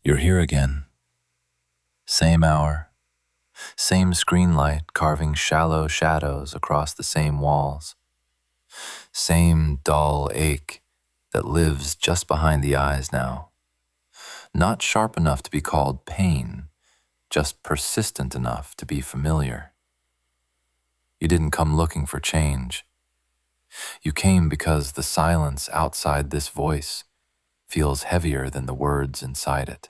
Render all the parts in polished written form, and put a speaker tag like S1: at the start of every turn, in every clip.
S1: You're here again. Same hour, same screen light carving shallow shadows across the same walls. Same dull ache that lives just behind the eyes now. Not sharp enough to be called pain, just persistent enough to be familiar. You didn't come looking for change. You came because the silence outside this voice feels heavier than the words inside it.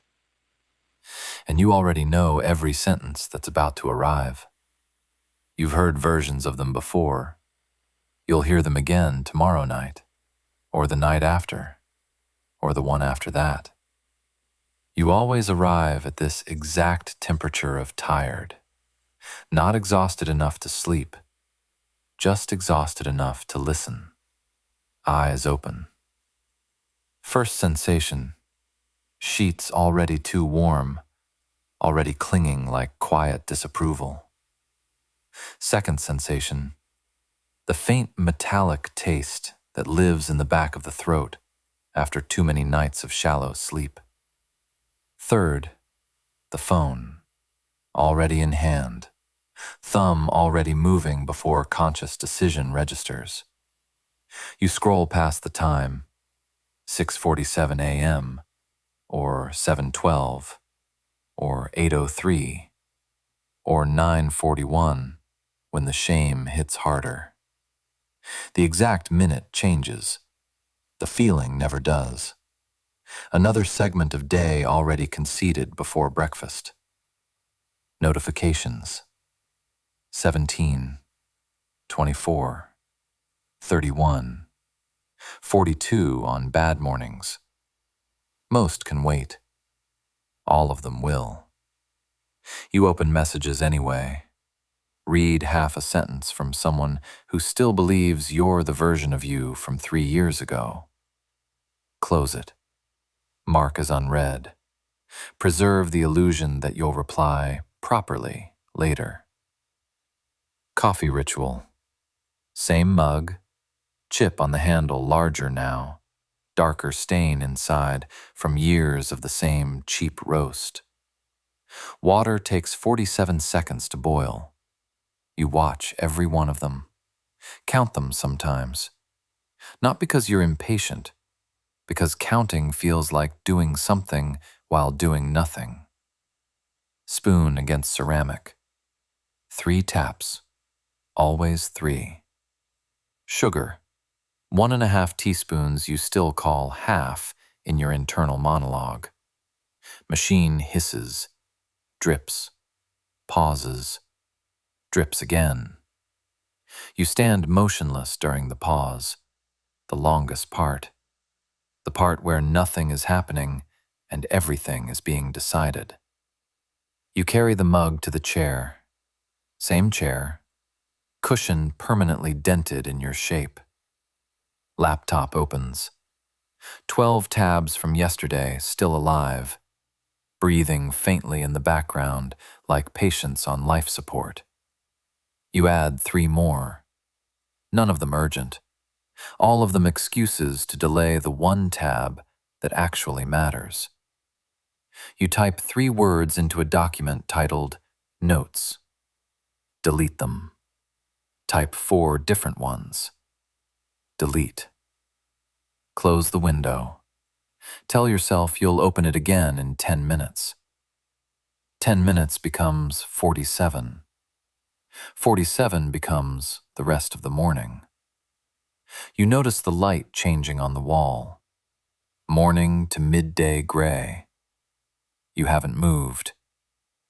S1: And you already know every sentence that's about to arrive. You've heard versions of them before. You'll hear them again tomorrow night, or the night after, or the one after that. You always arrive at this exact temperature of tired, not exhausted enough to sleep, just exhausted enough to listen, eyes open. First sensation, sheets already too warm, already clinging like quiet disapproval. Second sensation, the faint metallic taste that lives in the back of the throat after too many nights of shallow sleep. Third, the phone, already in hand, thumb already moving before conscious decision registers. You scroll past the time, 6:47 a.m., or 7:12, or 8:03, or 9:41, when the shame hits harder. The exact minute changes. The feeling never does. Another segment of day already conceded before breakfast. Notifications. 17, 24, 31, 42 on bad mornings. Most can wait. All of them will. You open messages anyway. Read half a sentence from someone who still believes you're the version of you from 3 years ago. Close it. Mark as unread. Preserve the illusion that you'll reply properly later. Coffee ritual. Same mug, chip on the handle larger now, darker stain inside from years of the same cheap roast. Water takes 47 seconds to boil. You watch every one of them. Count them sometimes. Not because you're impatient, because counting feels like doing something while doing nothing. Spoon against ceramic. 3 taps. Always 3. Sugar. 1.5 teaspoons you still call half in your internal monologue. Machine hisses, drips, pauses, drips again. You stand motionless during the pause, the longest part, the part where nothing is happening and everything is being decided. You carry the mug to the chair, same chair, cushion permanently dented in your shape. Laptop opens. 12 tabs from yesterday still alive, breathing faintly in the background like patients on life support. You add 3 more. None of them urgent. All of them excuses to delay the one tab that actually matters. You type 3 words into a document titled Notes. Delete them. Type 4 different ones. Delete. Close the window. Tell yourself you'll open it again in 10 minutes. 10 minutes becomes 47. 47 becomes the rest of the morning. You notice the light changing on the wall. Morning to midday gray. You haven't moved.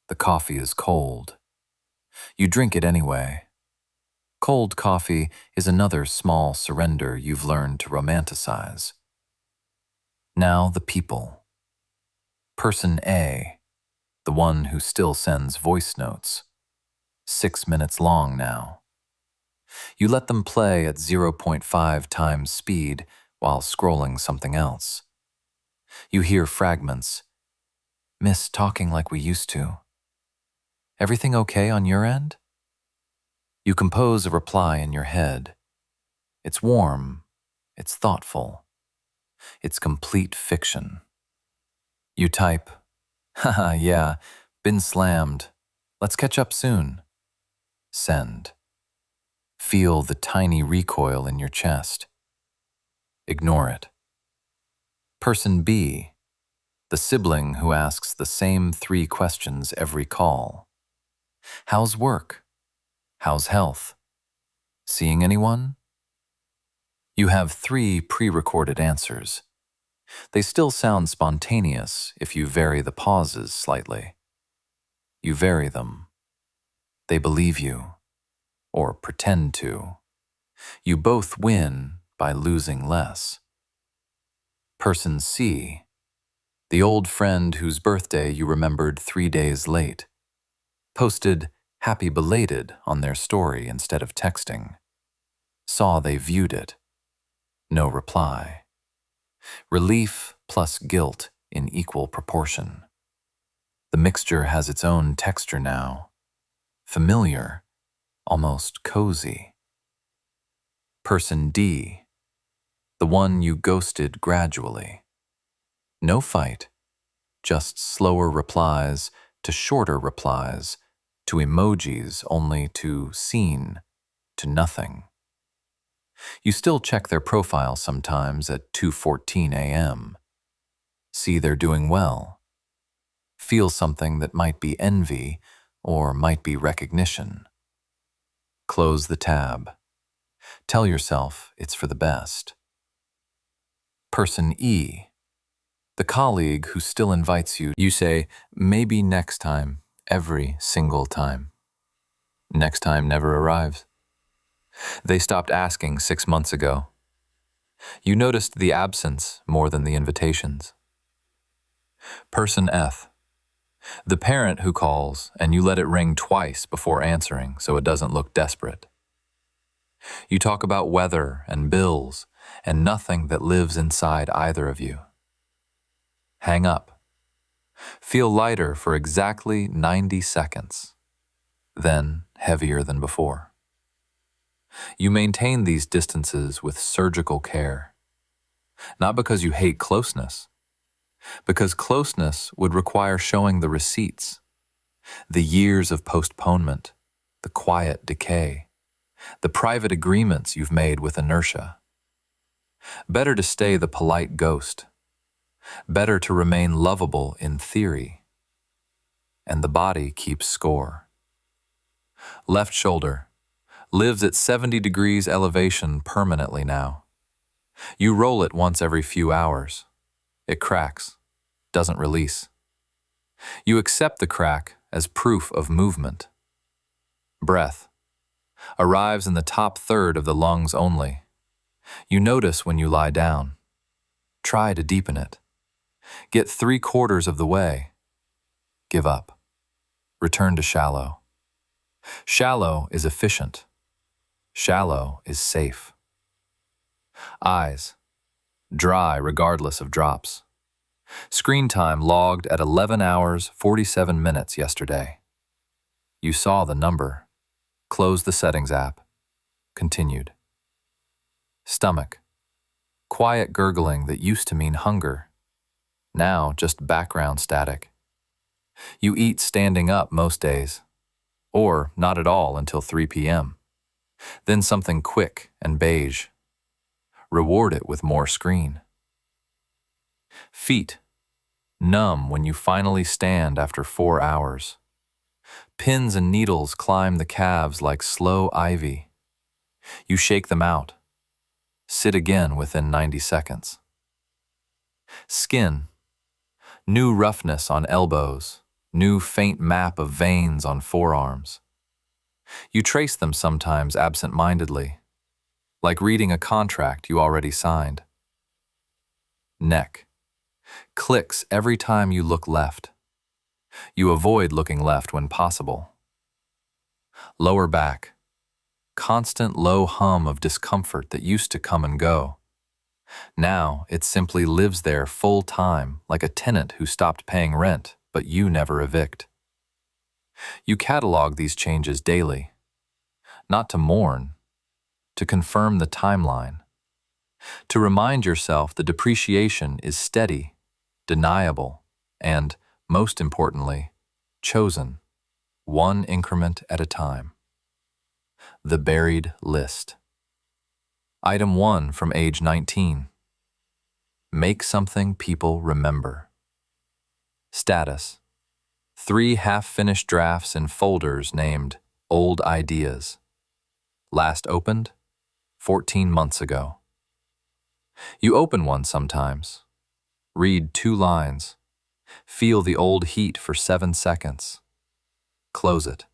S1: The coffee is cold. You drink it anyway. Cold coffee is another small surrender you've learned to romanticize. Now the people. Person A, the one who still sends voice notes. 6 minutes long now. You let them play at 0.5 times speed while scrolling something else. You hear fragments. Miss talking like we used to. Everything okay on your end? You compose a reply in your head. It's warm. It's thoughtful. It's complete fiction. You type, Haha, yeah, been slammed. Let's catch up soon. Send. Feel the tiny recoil in your chest. Ignore it. Person B, the sibling who asks the same 3 questions every call. How's work? How's health? Seeing anyone? You have 3 pre-recorded answers. They still sound spontaneous if you vary the pauses slightly. You vary them. They believe you, or pretend to. You both win by losing less. Person C, the old friend whose birthday you remembered 3 days late, posted happy belated on their story instead of texting. Saw they viewed it. No reply. Relief plus guilt in equal proportion. The mixture has its own texture now. Familiar, almost cozy. Person D, the one you ghosted gradually. No fight, just slower replies to shorter replies, to emojis only to seen, to nothing. You still check their profile sometimes at 2:14 a.m. See they're doing well. Feel something that might be envy or might be recognition. Close the tab. Tell yourself it's for the best. Person E, the colleague who still invites you. You say, maybe next time, every single time. Next time never arrives. They stopped asking 6 months ago. You noticed the absence more than the invitations. Person F, the parent who calls and you let it ring twice before answering so it doesn't look desperate. You talk about weather and bills and nothing that lives inside either of you. Hang up. Feel lighter for exactly 90 seconds, then heavier than before. You maintain these distances with surgical care, not because you hate closeness, because closeness would require showing the receipts, the years of postponement, the quiet decay, the private agreements you've made with inertia. Better to stay the polite ghost, better to remain lovable in theory, and the body keeps score. Left shoulder lives at 70 degrees elevation permanently now. You roll it once every few hours. It cracks, doesn't release. You accept the crack as proof of movement. Breath arrives in the top third of the lungs only. You notice when you lie down. Try to deepen it. Get 3/4 of the way. Give up. Return to shallow. Shallow is efficient. Shallow is safe. Eyes dry regardless of drops. Screen time logged at 11 hours 47 minutes yesterday. You saw the number. Close the settings app. Continued. Stomach. Quiet gurgling that used to mean hunger. Now just background static. You eat standing up most days, or not at all until 3 p.m. Then something quick and beige. Reward it with more screen. Feet. Numb when you finally stand after 4 hours. Pins and needles climb the calves like slow ivy. You shake them out. Sit again within 90 seconds. Skin. New roughness on elbows. New faint map of veins on forearms. You trace them sometimes absent-mindedly, like reading a contract you already signed. Neck. Clicks every time you look left. You avoid looking left when possible. Lower back. Constant low hum of discomfort that used to come and go. Now it simply lives there full time like a tenant who stopped paying rent, but you never evict. You catalog these changes daily, not to mourn, to confirm the timeline, to remind yourself the depreciation is steady, deniable, and Most importantly, chosen, one increment at a time. The buried list. Item 1 from age 19. Make something people remember. Status. 3 half-finished drafts in folders named Old Ideas. Last opened 14 months ago. You open one sometimes. Read 2 lines. Feel the old heat for 7 seconds. Close it.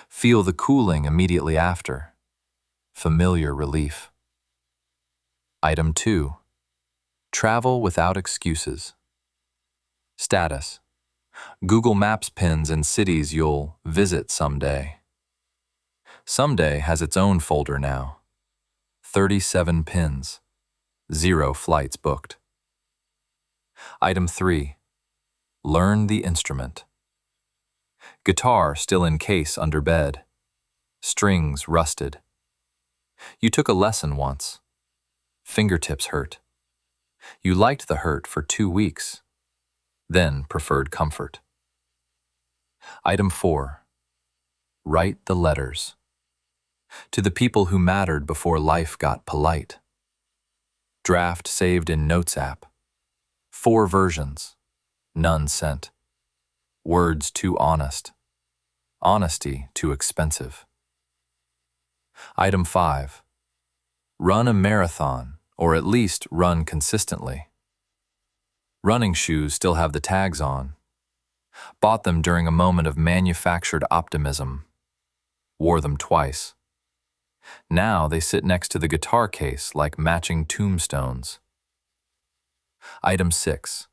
S1: Feel the cooling immediately after. Familiar relief. Item 2. Travel without excuses. Status. Google Maps pins in cities you'll visit someday. Someday has its own folder now. 37 pins. 0 flights booked. Item 3. Learn the instrument. Guitar still in case under bed. Strings rusted. You took a lesson once. Fingertips hurt. You liked the hurt for 2 weeks, then preferred comfort. Item 4. Write the letters. To the people who mattered before life got polite. Draft saved in Notes app. 4 versions. None sent. Words too honest. Honesty too expensive. Item 5. Run a marathon, or at least run consistently. Running shoes still have the tags on. Bought them during a moment of manufactured optimism. Wore them twice. Now they sit next to the guitar case like matching tombstones. Item 6.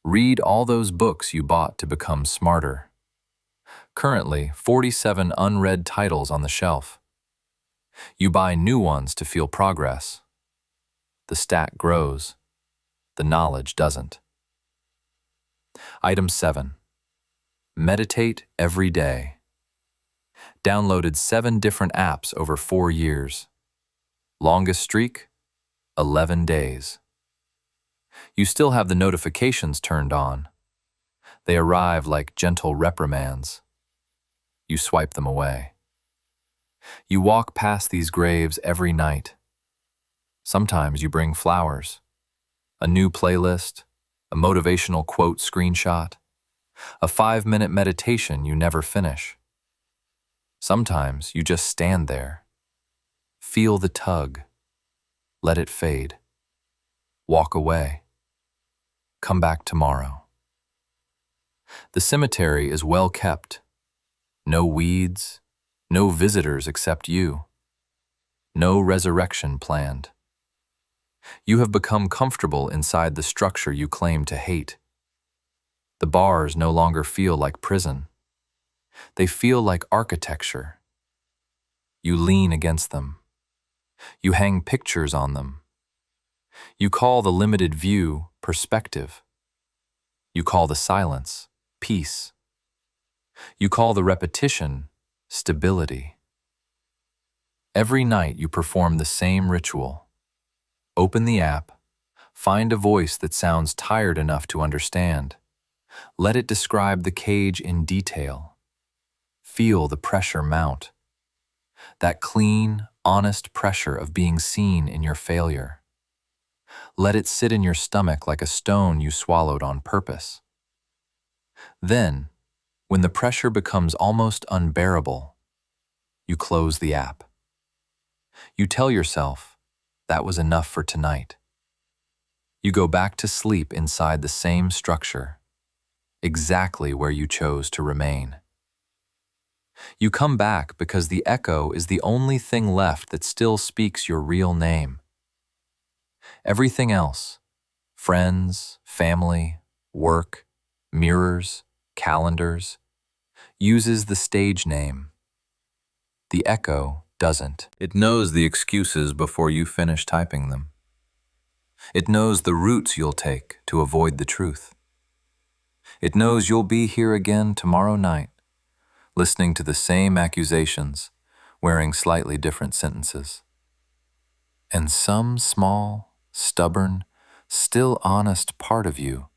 S1: Read all those books you bought to become smarter. Currently, 47 unread titles on the shelf. You buy new ones to feel progress. The stack grows. The knowledge doesn't. Item 7. Meditate every day. Downloaded 7 different apps over 4 years. Longest streak? 11 days. You still have the notifications turned on. They arrive like gentle reprimands. You swipe them away. You walk past these graves every night. Sometimes you bring flowers, a new playlist, a motivational quote screenshot, a 5-minute meditation you never finish. Sometimes you just stand there. Feel the tug. Let it fade. Walk away. Come back tomorrow. The cemetery is well kept. No weeds, no visitors except you. No resurrection planned. You have become comfortable inside the structure you claim to hate. The bars no longer feel like prison. They feel like architecture. You lean against them. You hang pictures on them. You call the limited view perspective. You call the silence peace. You call the repetition stability. Every night you perform the same ritual. Open the app, find a voice that sounds tired enough to understand. Let it describe the cage in detail. Feel the pressure mount. That clean, honest pressure of being seen in your failure. Let it sit in your stomach like a stone you swallowed on purpose. Then, when the pressure becomes almost unbearable, you close the app. You tell yourself, that was enough for tonight. You go back to sleep inside the same structure, exactly where you chose to remain. You come back because the echo is the only thing left that still speaks your real name. Everything else, friends, family, work, mirrors, calendars, uses the stage name. The echo doesn't. It knows the excuses before you finish typing them. It knows the routes you'll take to avoid the truth. It knows you'll be here again tomorrow night, listening to the same accusations, wearing slightly different sentences. And some small, stubborn, still honest part of you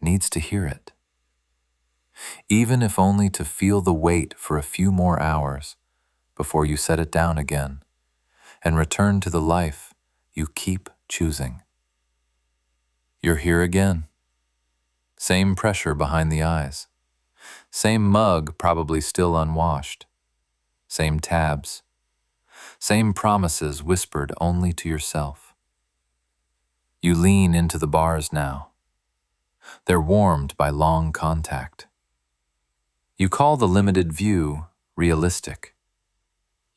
S1: needs to hear it. even if only to feel the weight for a few more hours before you set it down again and return to the life you keep choosing. You're here again. Same pressure behind the eyes. Same mug probably still unwashed. Same tabs. Same promises whispered only to yourself. You lean into the bars now. They're warmed by long contact. You call the limited view realistic.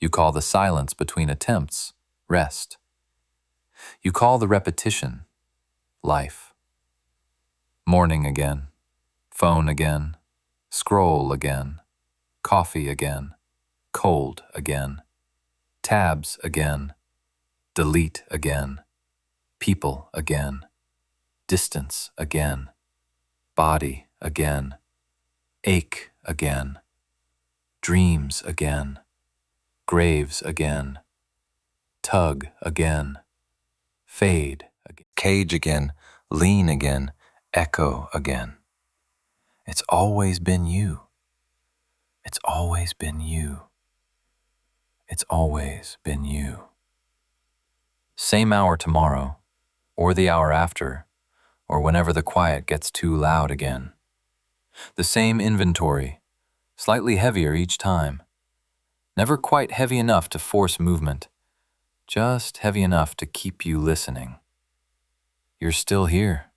S1: You call the silence between attempts rest. You call the repetition life. Morning again, phone again, scroll again, coffee again, cold again, tabs again, delete again, people again, distance again, body again, ache again, dreams again, graves again, tug again, fade again, cage again, lean again, echo again. It's always been you. It's always been you. It's always been you. Same hour tomorrow, or the hour after, or whenever the quiet gets too loud again. The same inventory, slightly heavier each time. Never quite heavy enough to force movement, just heavy enough to keep you listening. You're still here,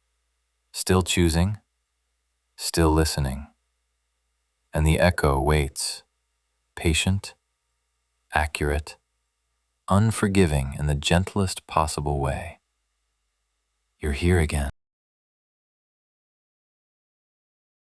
S1: still choosing, still listening. And the echo waits, patient, accurate, unforgiving in the gentlest possible way. You're here again.